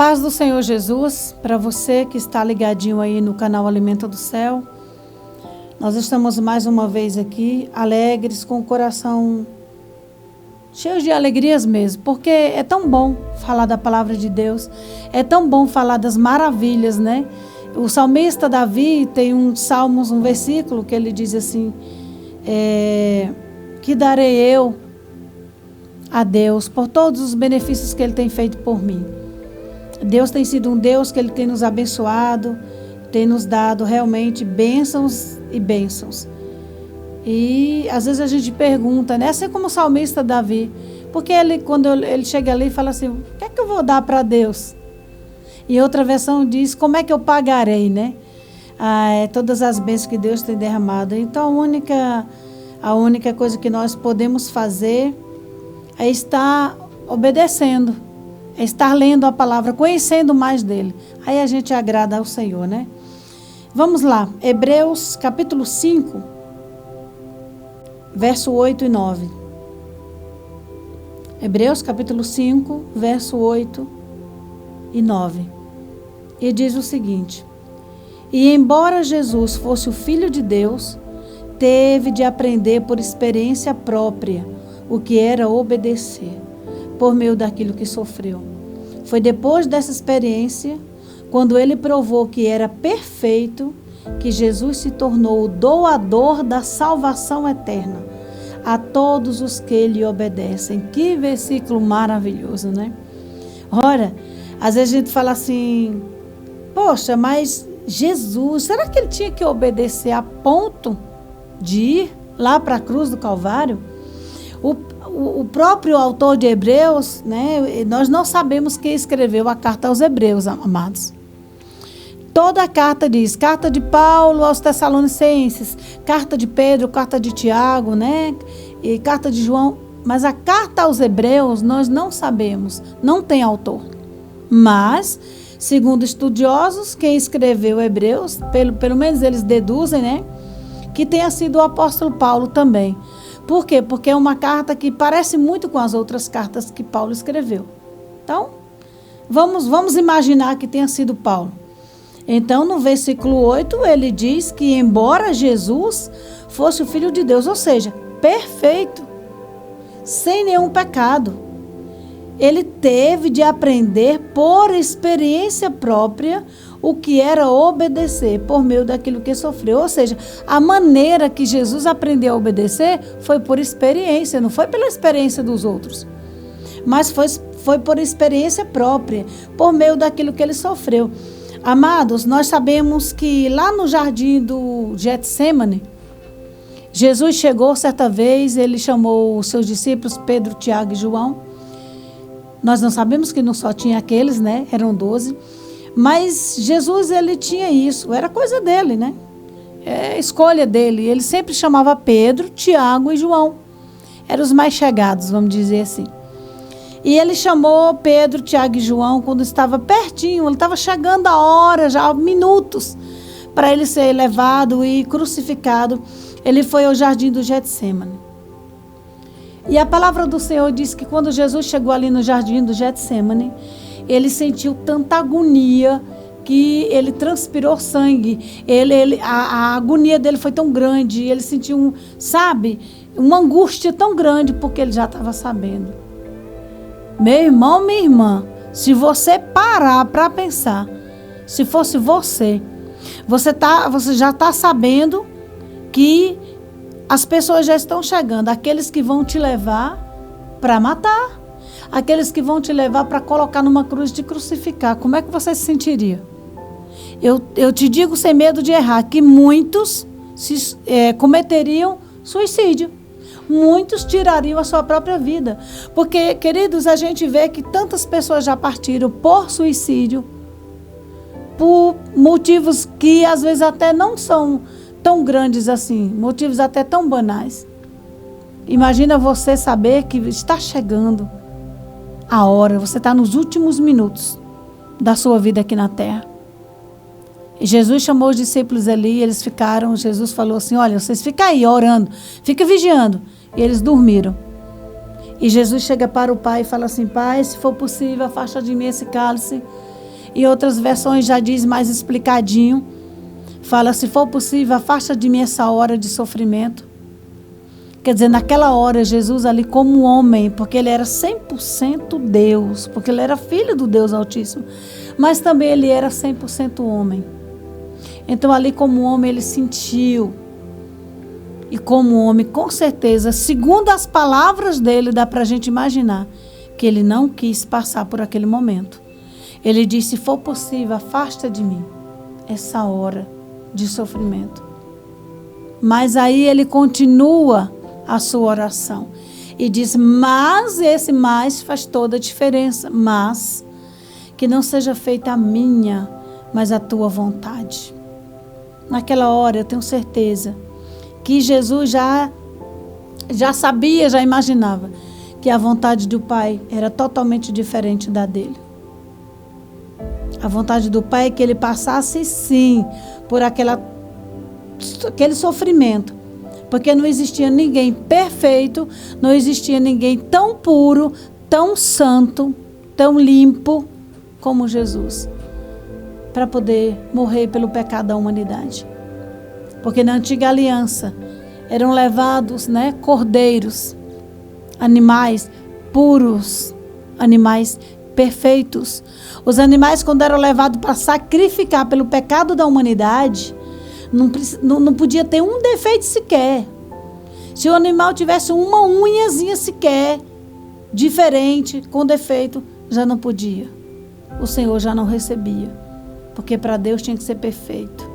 paz do Senhor Jesus, para você que está ligadinho aí no canal Alimento do Céu. Nós estamos mais uma vez aqui, alegres, com o coração cheio de alegrias mesmo, porque é tão bom falar da palavra de Deus, é tão bom falar das maravilhas, né? O salmista Davi tem um versículo que ele diz assim, que darei eu a Deus por todos os benefícios que Ele tem feito por mim. Deus tem sido um Deus que Ele tem nos abençoado, tem nos dado realmente bênçãos e bênçãos. E às vezes a gente pergunta, né? Assim como o salmista Davi, porque quando ele chega ali e fala assim, o que é que eu vou dar para Deus? E outra versão diz, como é que eu pagarei, né? Todas as bênçãos que Deus tem derramado. Então a única coisa que nós podemos fazer é estar obedecendo, é estar lendo a palavra, conhecendo mais dele. Aí a gente agrada ao Senhor, né? Vamos lá, Hebreus capítulo 5, verso 8 e 9. Hebreus capítulo 5, verso 8 e 9. E diz o seguinte: E embora Jesus fosse o Filho de Deus, teve de aprender por experiência própria o que era obedecer, por meio daquilo que sofreu. Foi depois dessa experiência, quando ele provou que era perfeito, que Jesus se tornou o doador da salvação eterna a todos os que lhe obedecem. Que versículo maravilhoso, né? Ora, às vezes a gente fala assim, poxa, mas Jesus, será que ele tinha que obedecer a ponto de ir lá para a cruz do Calvário? O próprio autor de Hebreus, né, nós não sabemos quem escreveu a carta aos Hebreus, amados. Toda a carta diz, carta de Paulo aos Tessalonicenses, carta de Pedro, carta de Tiago, né, e carta de João. Mas a carta aos Hebreus nós não sabemos, não tem autor. Mas, segundo estudiosos, quem escreveu Hebreus, pelo menos eles deduzem, né, que tenha sido o apóstolo Paulo também. Por quê? Porque é uma carta que parece muito com as outras cartas que Paulo escreveu. Então, vamos imaginar que tenha sido Paulo. Então, no versículo 8, ele diz que embora Jesus fosse o Filho de Deus, ou seja, perfeito, sem nenhum pecado, ele teve de aprender por experiência própria o que era obedecer por meio daquilo que sofreu. Ou seja, a maneira que Jesus aprendeu a obedecer foi por experiência, não foi pela experiência dos outros, mas foi por experiência própria, por meio daquilo que ele sofreu. Amados, nós sabemos que lá no jardim do Getsêmani, Jesus chegou certa vez, ele chamou os seus discípulos, Pedro, Tiago e João. Nós não sabemos que não só tinha aqueles, né? Eram 12. Mas Jesus, ele tinha isso. Era coisa dele, né? É escolha dele. Ele sempre chamava Pedro, Tiago e João. Eram os mais chegados, vamos dizer assim. E ele chamou Pedro, Tiago e João quando estava pertinho. Ele estava chegando a hora, já há minutos, para ele ser levado e crucificado. Ele foi ao jardim do Getsêmani. E a palavra do Senhor diz que quando Jesus chegou ali no jardim do Getsêmani, ele sentiu tanta agonia que ele transpirou sangue. A agonia dele foi tão grande, ele sentiu, uma angústia tão grande, porque ele já estava sabendo. Meu irmão, minha irmã, se você parar para pensar, se fosse você já está sabendo que as pessoas já estão chegando, aqueles que vão te levar para matar, aqueles que vão te levar para colocar numa cruz e te crucificar. Como é que você se sentiria? Eu te digo sem medo de errar, que muitos cometeriam suicídio. Muitos tirariam a sua própria vida. Porque, queridos, a gente vê que tantas pessoas já partiram por suicídio, por motivos que às vezes até não são tão grandes assim, motivos até tão banais. Imagina você saber que está chegando a hora, você está nos últimos minutos da sua vida aqui na terra. E Jesus chamou os discípulos ali, eles ficaram, Jesus falou assim, olha, vocês ficam aí orando, fica vigiando. E eles dormiram. E Jesus chega para o Pai e fala assim, Pai, se for possível, afasta de mim esse cálice. Em outras versões já diz mais explicadinho. Fala, se for possível, afasta de mim essa hora de sofrimento. Quer dizer, naquela hora, Jesus ali como homem, porque ele era 100% Deus, porque ele era filho do Deus Altíssimo, mas também ele era 100% homem. Então ali como homem ele sentiu, e como homem, com certeza, segundo as palavras dele, dá para a gente imaginar que ele não quis passar por aquele momento. Ele disse, se for possível, afasta de mim essa hora de sofrimento. Mas aí ele continua a sua oração e diz, mas esse mais faz toda a diferença, mas que não seja feita a minha, mas a tua vontade. Naquela hora eu tenho certeza que Jesus já sabia, já imaginava que a vontade do Pai era totalmente diferente da dele. A vontade do Pai é que ele passasse sim por aquele sofrimento, porque não existia ninguém perfeito, não existia ninguém tão puro, tão santo, tão limpo como Jesus, para poder morrer pelo pecado da humanidade. Porque na antiga aliança eram levados, cordeiros, animais puros, animais perfeitos. Os animais, quando eram levados para sacrificar pelo pecado da humanidade, não podia ter um defeito sequer. Se o animal tivesse uma unhazinha sequer diferente, com defeito, já não podia. O Senhor já não recebia, porque para Deus tinha que ser perfeito.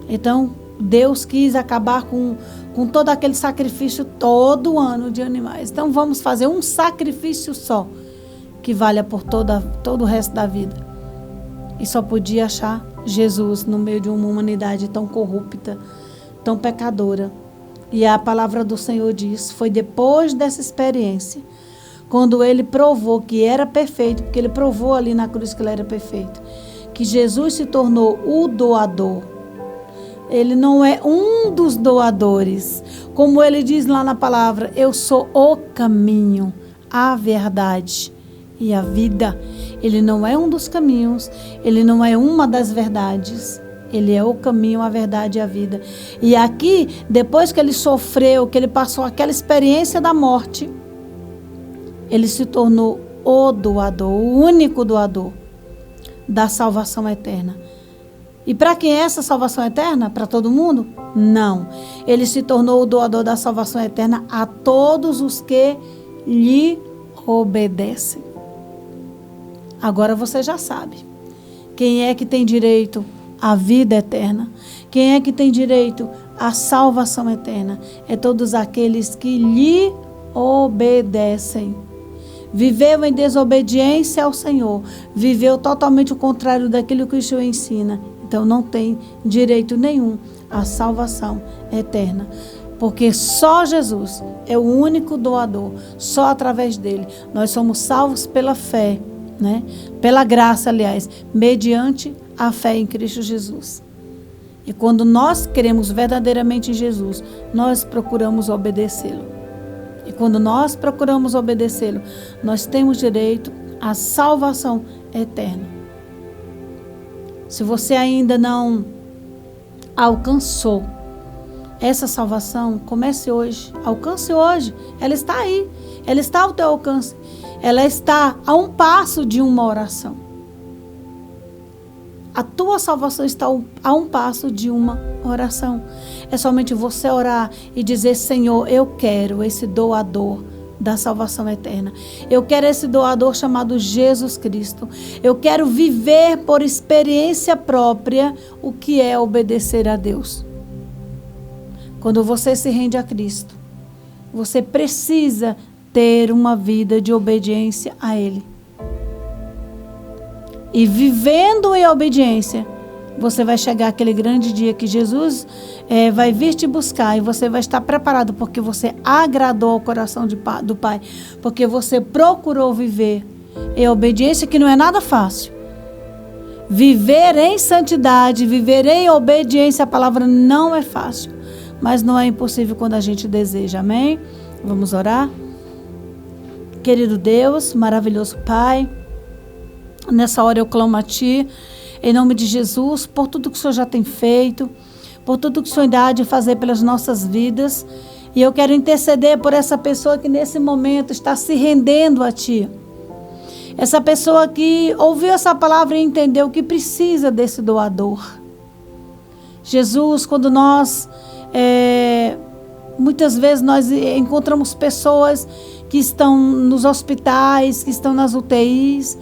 Então, Deus quis acabar com todo aquele sacrifício todo ano de animais. Então, vamos fazer um sacrifício só, que valha por todo o resto da vida. E só podia achar Jesus no meio de uma humanidade tão corrupta, tão pecadora. E a palavra do Senhor diz, foi depois dessa experiência, quando ele provou que era perfeito, porque ele provou ali na cruz que ele era perfeito, que Jesus se tornou o doador. Ele não é um dos doadores. Como ele diz lá na palavra, eu sou o caminho, a verdade e a vida. Ele não é um dos caminhos, ele não é uma das verdades. Ele é o caminho, a verdade e a vida. E aqui, depois que ele sofreu, que ele passou aquela experiência da morte, ele se tornou o doador, o único doador da salvação eterna. E para quem é essa salvação eterna? Para todo mundo? Não. Ele se tornou o doador da salvação eterna a todos os que lhe obedecem. Agora você já sabe. Quem é que tem direito à vida eterna? Quem é que tem direito à salvação eterna? É todos aqueles que lhe obedecem. Viveu em desobediência ao Senhor. Viveu totalmente o contrário daquilo que o Senhor ensina. Então não tem direito nenhum à salvação eterna. Porque só Jesus é o único doador. Só através dele. Nós somos salvos pela fé, pela graça, aliás, mediante a fé em Cristo Jesus. E quando nós queremos verdadeiramente em Jesus, nós procuramos obedecê-lo. E quando nós procuramos obedecê-lo, nós temos direito à salvação eterna. Se você ainda não alcançou essa salvação, comece hoje. Alcance hoje. Ela está aí. Ela está ao teu alcance. Ela está a um passo de uma oração. A tua salvação está a um passo de uma oração. É somente você orar e dizer, Senhor, eu quero esse doador da salvação eterna. Eu quero esse doador chamado Jesus Cristo. Eu quero viver por experiência própria o que é obedecer a Deus. Quando você se rende a Cristo, você precisa ter uma vida de obediência a Ele. E vivendo em obediência, você vai chegar aquele grande dia que Jesus vai vir te buscar e você vai estar preparado porque você agradou ao coração do Pai, porque você procurou viver em obediência, que não é nada fácil. Viver em santidade, viver em obediência à palavra não é fácil, mas não é impossível quando a gente deseja, amém? Vamos orar? Querido Deus, maravilhoso Pai, Nessa hora eu clamo a Ti, em nome de Jesus, por tudo que o Senhor já tem feito, por tudo que o Senhor ainda há de fazer pelas nossas vidas. E eu quero interceder por essa pessoa que nesse momento está se rendendo a Ti. Essa pessoa que ouviu essa palavra e entendeu que precisa desse doador. Jesus, quando nós, muitas vezes nós encontramos pessoas que estão nos hospitais, que estão nas UTIs,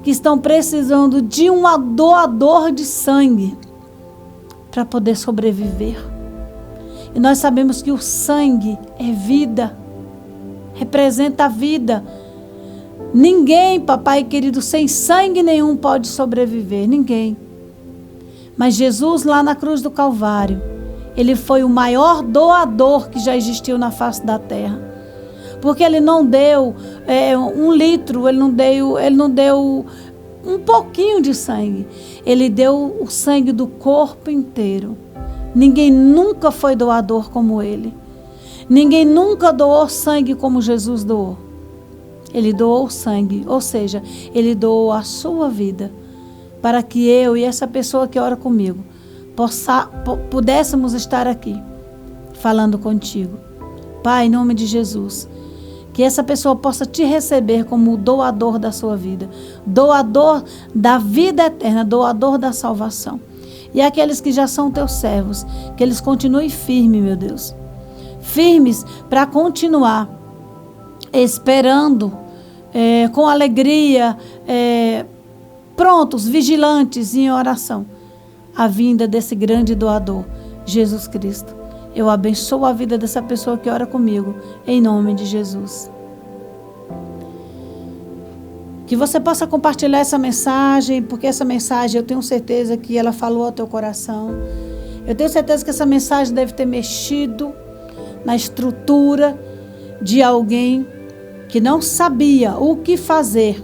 que estão precisando de um doador de sangue para poder sobreviver. E nós sabemos que o sangue é vida, representa a vida. Ninguém, papai querido, sem sangue nenhum pode sobreviver, ninguém. Mas Jesus lá na cruz do Calvário, Ele foi o maior doador que já existiu na face da terra. Porque Ele não deu 1 litro, Ele não deu um pouquinho de sangue. Ele deu o sangue do corpo inteiro. Ninguém nunca foi doador como Ele. Ninguém nunca doou sangue como Jesus doou. Ele doou sangue, ou seja, Ele doou a sua vida, para que eu e essa pessoa que ora comigo pudéssemos estar aqui, falando contigo. Pai, em nome de Jesus, que essa pessoa possa Te receber como o doador da sua vida, doador da vida eterna, doador da salvação. E aqueles que já são Teus servos, que eles continuem firmes, meu Deus. Firmes para continuar esperando, com alegria, prontos, vigilantes em oração, a vinda desse grande doador, Jesus Cristo. Eu abençoo a vida dessa pessoa que ora comigo, em nome de Jesus. Que você possa compartilhar essa mensagem, porque essa mensagem eu tenho certeza que ela falou ao teu coração. Eu tenho certeza que essa mensagem deve ter mexido na estrutura de alguém que não sabia o que fazer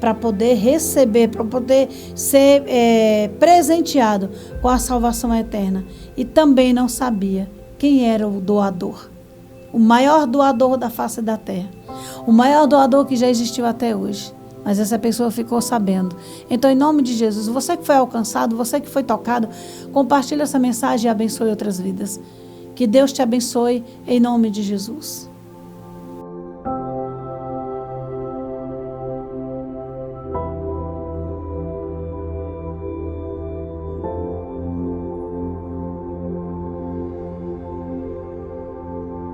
para poder receber, para poder ser presenteado com a salvação eterna. E também não sabia quem era o doador. O maior doador da face da terra. O maior doador que já existiu até hoje. Mas essa pessoa ficou sabendo. Então, em nome de Jesus, você que foi alcançado, você que foi tocado, compartilhe essa mensagem e abençoe outras vidas. Que Deus te abençoe em nome de Jesus.